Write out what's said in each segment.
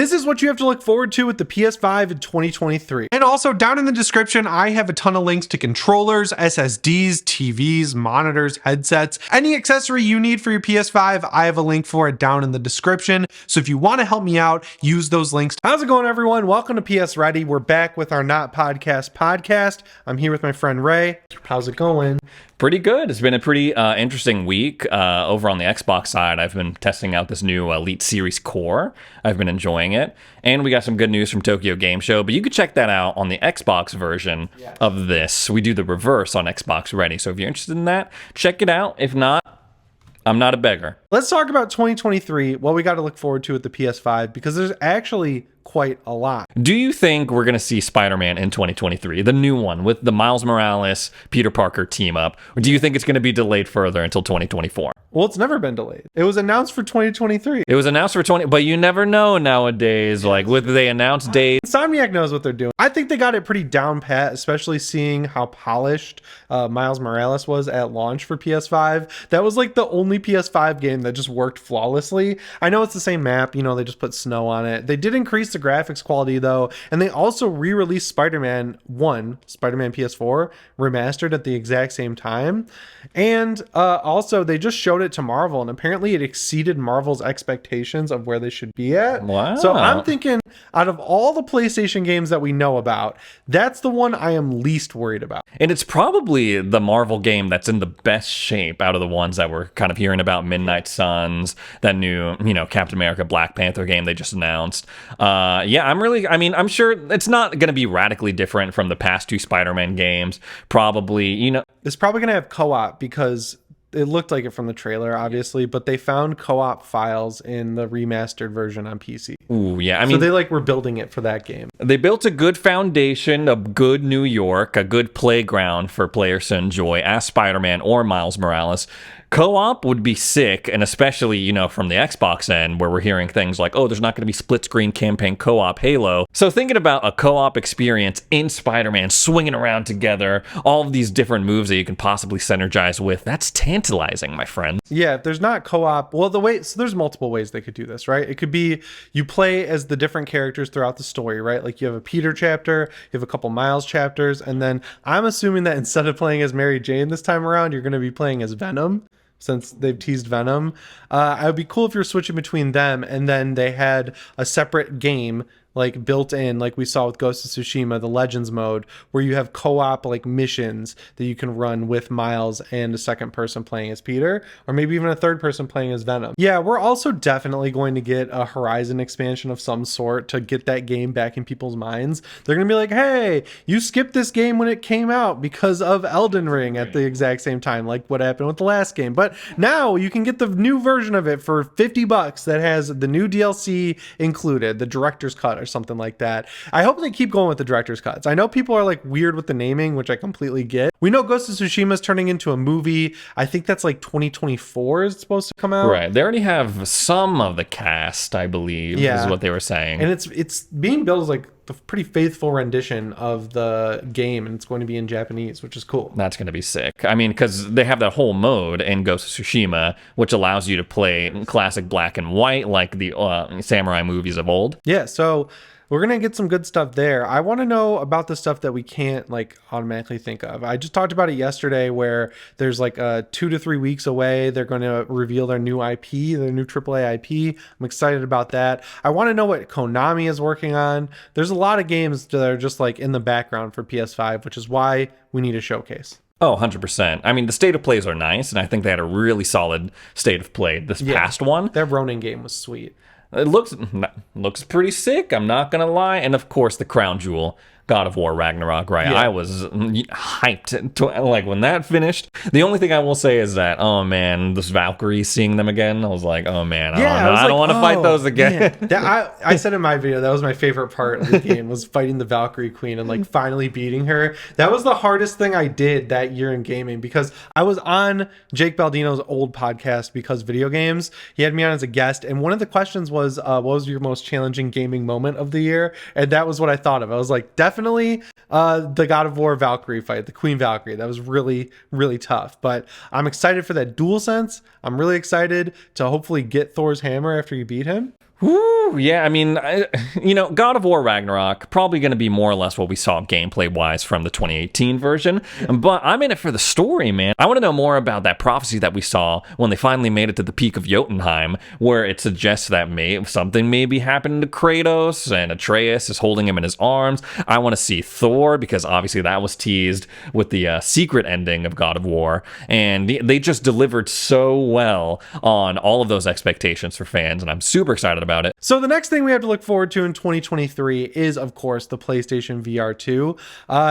This is what you have to look forward to with the PS5 in 2023. And also down in the description, I have a ton of links to controllers, SSDs, TVs, monitors, headsets, any accessory you need for your PS5. I have a link for it down in the description. So if you want to help me out, use those links. How's it going, everyone? Welcome to PSReady. We're back with our Not podcast. I'm here with my friend Ray. How's it going? Pretty good. It's been a pretty interesting week. Over on the Xbox side, I've been testing out this new Elite Series Core. I've been enjoying it. And we got some good news from Tokyo Game Show, but you can check that out on the Xbox version of this. We do the reverse on Xbox Ready. So if you're interested in that, check it out. If not, I'm not a beggar. Let's talk about 2023, what we got to look forward to with the PS5, because there's actually quite a lot. Do you think we're going to see Spider-Man in 2023, the new one with the Miles Morales, Peter Parker team up? Or do you think it's going to be delayed further until 2024? Well, it's never been delayed. It was announced for 2023. It was announced for 20, but you never know nowadays. Like, with they announced dates. Insomniac knows what they're doing. I think they got it pretty down pat, especially seeing how polished Miles Morales was at launch for PS5. That was like the only PS5 game that just worked flawlessly. I know it's the same map, you know, they just put snow on it. They did increase the graphics quality though, and they also re-released Spider-Man 1, Spider-Man PS4, remastered at the exact same time. And also they just showed it to Marvel, and apparently it exceeded Marvel's expectations of where they should be at. Wow. So I'm thinking, out of all the PlayStation games that we know about, that's the one I am least worried about. And it's probably the Marvel game that's in the best shape out of the ones that we're kind of hearing about. Midnight Suns, that new, Captain America, Black Panther game they just announced. I'm sure it's not going to be radically different from the past two Spider-Man games. Probably, It's probably going to have co-op because it looked like it from the trailer, obviously, but they found co-op files in the remastered version on PC. Ooh, yeah. So they were building it for that game. They built a good foundation, a good New York, a good playground for players to enjoy as Spider-Man or Miles Morales. Co-op would be sick, and especially, from the Xbox end, where we're hearing things like, oh, there's not going to be split-screen campaign co-op Halo. So thinking about a co-op experience in Spider-Man, swinging around together, all of these different moves that you can possibly synergize with, that's tantalizing, my friend. Yeah, if there's not co-op, so there's multiple ways they could do this, right? It could be you play as the different characters throughout the story, right? Like you have a Peter chapter, you have a couple Miles chapters, and then I'm assuming that instead of playing as Mary Jane this time around, you're going to be playing as Venom, since they've teased Venom. It would be cool if you're switching between them, and then they had a separate game like built in, like we saw with Ghost of Tsushima, the Legends mode, where you have co-op like missions that you can run with Miles and a second person playing as Peter, or maybe even a third person playing as Venom. Yeah, we're also definitely going to get a Horizon expansion of some sort to get that game back in people's minds. They're going to be like, hey, you skipped this game when it came out because of Elden Ring at the exact same time, like what happened with the last game. But now you can get the new version of it for $50 that has the new DLC included, the director's cut or something like that. I hope they keep going with the director's cuts. I know people are like weird with the naming, which I completely get. We know Ghost of Tsushima is turning into a movie. I think that's like 2024 is supposed to come out. Right. They already have some of the cast, I believe, is what they were saying. And it's being billed as like a pretty faithful rendition of the game, and it's going to be in Japanese, which is cool. That's going to be sick. Because they have that whole mode in Ghost of Tsushima, which allows you to play classic black and white like the samurai movies of old. Yeah, so we're going to get some good stuff there. I want to know about the stuff that we can't like automatically think of. I just talked about it yesterday where there's like 2 to 3 weeks away. They're going to reveal their new IP, their new AAA IP. I'm excited about that. I want to know what Konami is working on. There's a lot of games that are just like in the background for PS5, which is why we need a showcase. Oh, 100%. The state of plays are nice, and I think they had a really solid state of play this past one. That Ronin game was sweet. It looks pretty sick, I'm not gonna lie. And of course, the crown jewel, God of War Ragnarok, right? Yeah. I was hyped like when that finished. The only thing I will say is that, oh man, this Valkyrie, seeing them again, I was like, oh man, I don't want to fight those again. I said in my video, that was my favorite part of the game, was fighting the Valkyrie Queen and like finally beating her. That was the hardest thing I did that year in gaming, because I was on Jake Baldino's old podcast, Because Video Games. He had me on as a guest, and one of the questions was, what was your most challenging gaming moment of the year? And that was what I thought of. I was like, definitely the God of War Valkyrie fight, the Queen Valkyrie. That was really, really tough. But I'm excited for that DualSense. I'm really excited to hopefully get Thor's hammer after you beat him. Whew, yeah, I mean, God of War Ragnarok, probably going to be more or less what we saw gameplay-wise from the 2018 version, but I'm in it for the story, man. I want to know more about that prophecy that we saw when they finally made it to the peak of Jotunheim, where it suggests that something may be happening to Kratos, and Atreus is holding him in his arms. I want to see Thor, because obviously that was teased with the secret ending of God of War, and they just delivered so well on all of those expectations for fans, and I'm super excited about it. So the next thing we have to look forward to in 2023 is, of course, the PlayStation VR 2.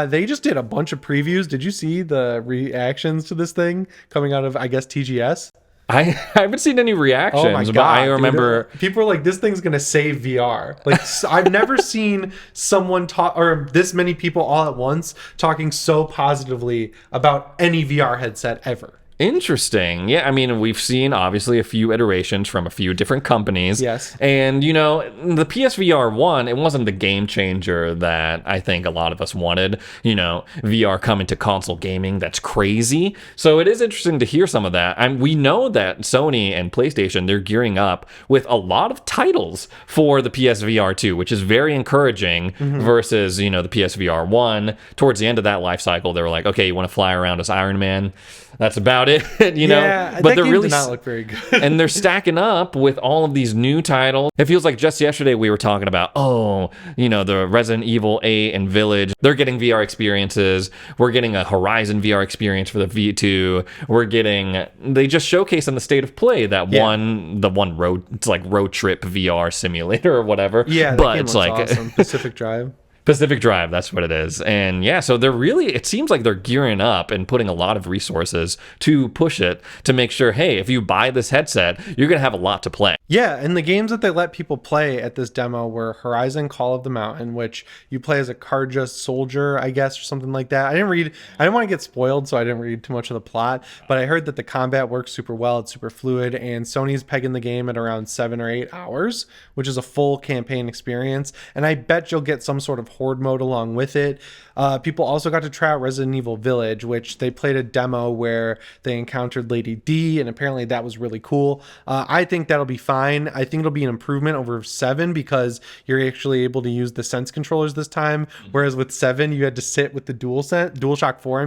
They just did a bunch of previews. Did you see the reactions to this thing coming out of, I guess, TGS? I haven't seen any reactions, Oh my God, but I remember people are like, this thing's gonna save VR. Like, I've never seen someone talk, or this many people all at once talking so positively about any VR headset ever. Interesting. Yeah, I mean, we've seen obviously a few iterations from a few different companies. Yes. And, the PSVR 1, it wasn't the game changer that I think a lot of us wanted. VR coming to console gaming, that's crazy. So it is interesting to hear some of that. And we know that Sony and PlayStation, they're gearing up with a lot of titles for the PSVR 2, which is very encouraging versus, the PSVR 1. Towards the end of that life cycle, they were like, okay, you want to fly around as Iron Man? That's about it, Yeah, but they're game really did not look very good. and they're stacking up with all of these new titles. It feels like just yesterday we were talking about, the Resident Evil 8 and Village. They're getting VR experiences. We're getting a Horizon VR experience for the V2. They just showcased on the State of Play that one road trip VR simulator or whatever. Yeah, but it's like awesome. Pacific Drive, that's what it is. And yeah, so it seems like they're gearing up and putting a lot of resources to push it to make sure, hey, if you buy this headset, you're going to have a lot to play. Yeah, and the games that they let people play at this demo were Horizon Call of the Mountain, which you play as a Karja soldier, I guess, or something like that. I didn't want to get spoiled, so I didn't read too much of the plot, but I heard that the combat works super well, it's super fluid, and Sony's pegging the game at around 7 or 8 hours, which is a full campaign experience, and I bet you'll get some sort of horde mode along with it. People also got to try out Resident Evil Village, which they played a demo where they encountered Lady D, and apparently that was really cool. I think that'll be fine. I think it'll be an improvement over 7 because you're actually able to use the Sense controllers this time, whereas with 7 you had to sit with the DualShock 4,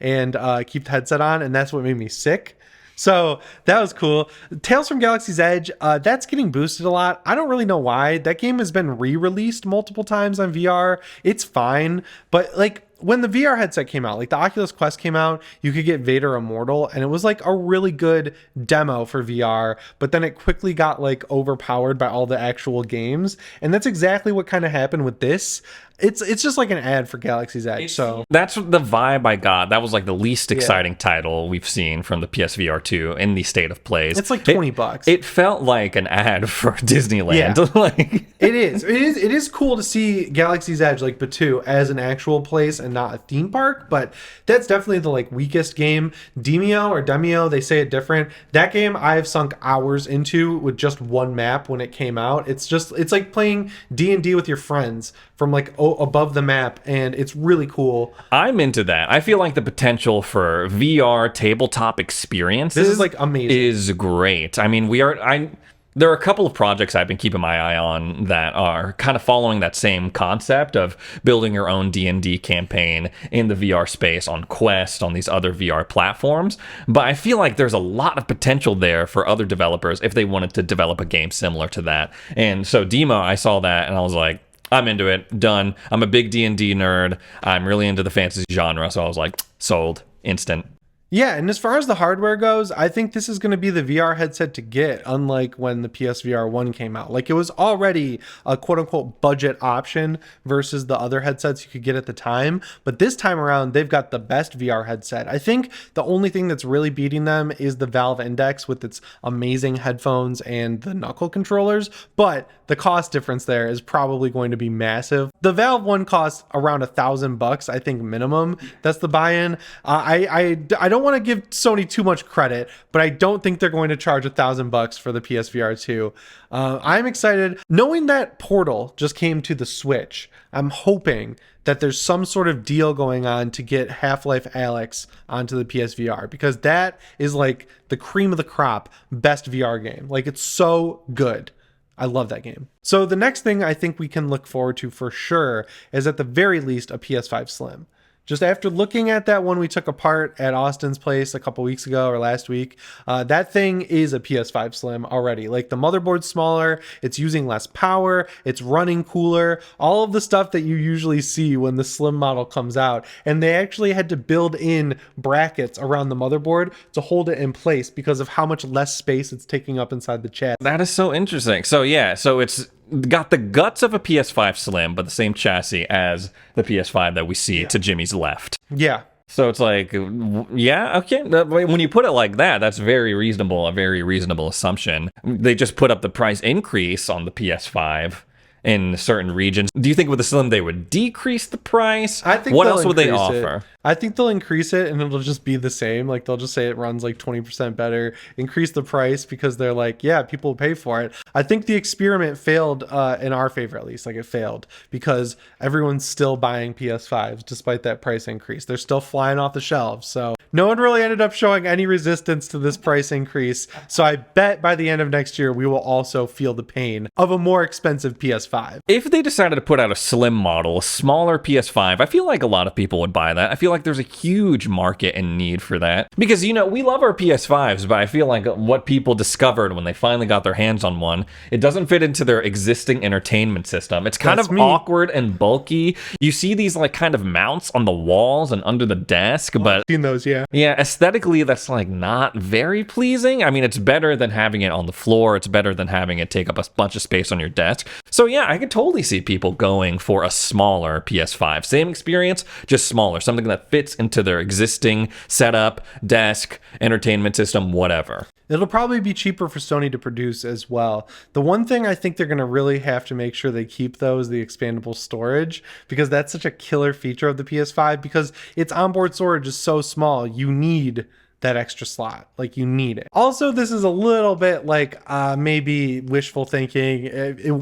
and keep the headset on, and that's what made me sick. So that was cool. Tales from Galaxy's Edge, that's getting boosted a lot. I don't really know why. That game has been re-released multiple times on VR. It's fine, but when the VR headset came out, the Oculus Quest came out, you could get Vader Immortal, and it was a really good demo for VR, but then it quickly got overpowered by all the actual games, and that's exactly what kind of happened with this. It's just like an ad for Galaxy's Edge. So that's the vibe I got. That was the least exciting title we've seen from the PSVR 2 in the State of Plays. It's $20. It felt like an ad for Disneyland. Yeah. It is cool to see Galaxy's Edge Batu as an actual place and not a theme park, but that's definitely the weakest game. Demio, they say it different. That game I've sunk hours into with just one map when it came out. It's like playing D&D with your friends from above the map, and it's really cool. I'm into that. I feel like the potential for VR tabletop experiences amazing. Is great. I mean, there are a couple of projects I've been keeping my eye on that are kind of following that same concept of building your own D&D campaign in the VR space on Quest, on these other VR platforms. But I feel like there's a lot of potential there for other developers if they wanted to develop a game similar to that. And so Demo, I saw that and I was like, I'm into it. Done. I'm a big D&D nerd. I'm really into the fantasy genre. So I was like, sold. Instant. Yeah, and as far as the hardware goes, I think this is going to be the VR headset to get, unlike when the PSVR 1 came out. It was already a quote-unquote budget option versus the other headsets you could get at the time, but this time around, they've got the best VR headset. I think the only thing that's really beating them is the Valve Index with its amazing headphones and the knuckle controllers, but the cost difference there is probably going to be massive. The Valve one costs around $1,000, I think, minimum. That's the buy-in. I don't want to give Sony too much credit, but I don't think they're going to charge $1,000 for the PSVR 2. I'm excited. Knowing that Portal just came to the Switch, I'm hoping that there's some sort of deal going on to get Half-Life Alyx onto the PSVR, because that is the cream of the crop best VR game. It's so good. I love that game. So the next thing I think we can look forward to for sure is at the very least a PS5 Slim. Just after looking at that one we took apart at Austin's place a couple weeks ago or last week, that thing is a PS5 Slim already. Like the motherboard's smaller, it's using less power, it's running cooler, all of the stuff that you usually see when the Slim model comes out. And they actually had to build in brackets around the motherboard to hold it in place because of how much less space it's taking up inside the chassis. That is so interesting. So yeah, so it's got the guts of a PS5 Slim, but the same chassis as the PS5 that we see to Jimmy's left. Yeah. So it's like, yeah, okay. When you put it like that, that's very reasonable, a very reasonable assumption. They just put up the price increase on the PS5 in certain regions. Do you think with the Slim they would decrease the price? I think what else would they offer? It. I think they'll increase it and it'll just be the same. Like they'll just say it runs like 20% better, increase the price because they're like, yeah, people will pay for it. I think the experiment failed in our favor, at least. Like it failed because everyone's still buying PS5s despite that price increase. They're still flying off the shelves. So no one really ended up showing any resistance to this price increase. So I bet by the end of next year, we will also feel the pain of a more expensive PS5. If they decided to put out a slim model, a smaller PS5, I feel like a lot of people would buy that. I feel like there's a huge market and need for that. Because, you know, we love our PS5s, but I feel like what people discovered when they finally got their hands on one, it doesn't fit into their existing entertainment system. It's kind of awkward and bulky. You see these like kind of mounts on the walls and under the desk, but... I've seen those, yeah. Yeah, aesthetically, that's like not very pleasing. I mean, it's better than having it on the floor. It's better than having it take up a bunch of space on your desk. So yeah, I could totally see people going for a smaller PS5. Same experience, just smaller. Something that fits into their existing setup, desk, entertainment system, whatever. It'll probably be cheaper for Sony to produce as well. The one thing I think they're going to really have to make sure they keep, though, is the expandable storage, because that's such a killer feature of the PS5, because its onboard storage is so small. You need that extra slot. Like, you need it. Also, this is a little bit like maybe wishful thinking.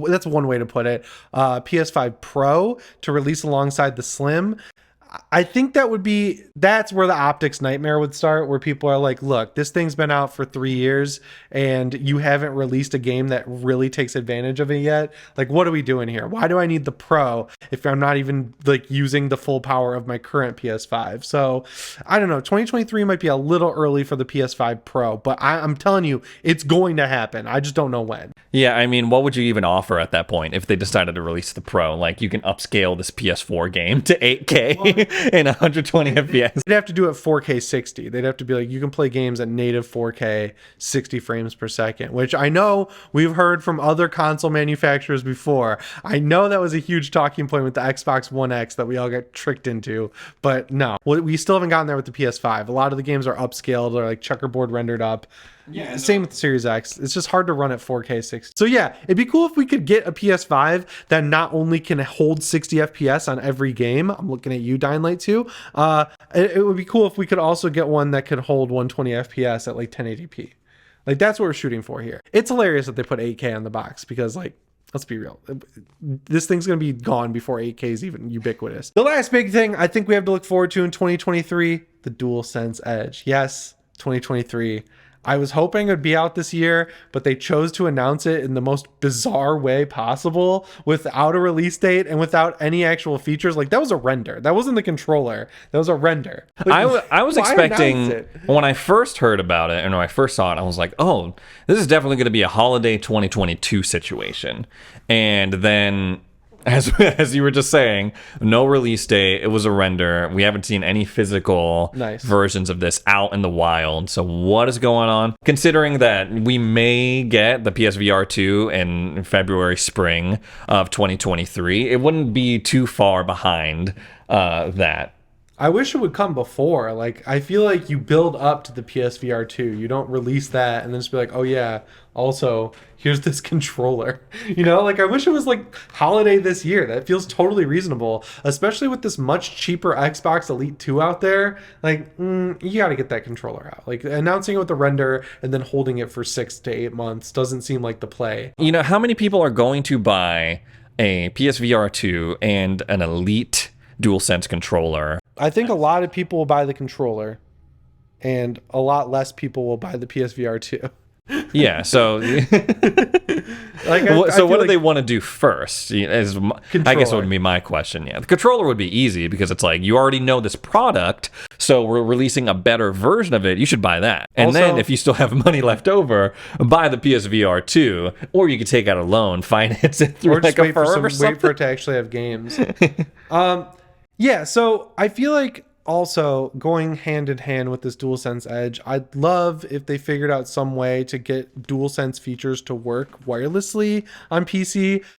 That's one way to put it. PS5 Pro to release alongside the Slim. I think that's where the optics nightmare would start, where people are like, look, this thing's been out for 3 years and you haven't released a game that really takes advantage of it yet. Like, what are we doing here? Why do I need the Pro if I'm not even like using the full power of my current PS5? So I don't know. 2023 might be a little early for the PS5 Pro, but I'm telling you, it's going to happen. I just don't know when. Yeah, I mean, what would you even offer at that point if they decided to release the Pro? Like, you can upscale this PS4 game to 8K. In 120 FPS. They'd have to do it 4K 60. They'd have to be like, you can play games at native 4K 60 frames per second, which I know we've heard from other console manufacturers before. I know that was a huge talking point with the Xbox One X that we all got tricked into, but no, we still haven't gotten there with the PS5. A lot of the games are upscaled or like checkerboard rendered up. Yeah, same with the Series X. It's just hard to run at 4K 60. So yeah, it'd be cool if we could get a PS5 that not only can hold 60 FPS on every game. I'm looking at you, Dying Light 2. It would be cool if we could also get one that could hold 120 FPS at like 1080p. Like, that's what we're shooting for here. It's hilarious that they put 8K on the box because, like, let's be real, this thing's going to be gone before 8K is even ubiquitous. The last big thing I think we have to look forward to in 2023, the DualSense Edge. Yes, 2023. I was hoping it would be out this year, but they chose to announce it in the most bizarre way possible without a release date and without any actual features. Like, that was a render. That wasn't the controller. That was a render. Like, I was expecting, when I first heard about it and when I first saw it, I was like, oh, this is definitely going to be a holiday 2022 situation. And then... As you were just saying, no release date. It was a render. We haven't seen any physical versions of this out in the wild. So what is going on? Considering that we may get the PSVR 2 in February, spring of 2023, it wouldn't be too far behind that. I wish it would come before. Like, I feel like you build up to the PSVR 2. You don't release that and then just be like, oh yeah, also, here's this controller. You know, like, I wish it was like holiday this year. That feels totally reasonable, especially with this much cheaper Xbox Elite 2 out there. Like, you got to get that controller out. Like, announcing it with the render and then holding it for 6 to 8 months doesn't seem like the play. You know, how many people are going to buy a PSVR 2 and an Elite DualSense controller? I think a lot of people will buy the controller and a lot less people will buy the PSVR 2. Yeah, so Like, what feel do like they want to do first? I guess would be my question. Yeah, the controller would be easy because it's like you already know this product, so we're releasing a better version of it. You should buy that, and Also- then if you still have money left over, buy the PSVR 2, or you could take out a loan, finance it through or just like a firm or wait something. for it to actually have games. Yeah, so I feel like also going hand in hand with this DualSense Edge, I'd love if they figured out some way to get DualSense features to work wirelessly on PC.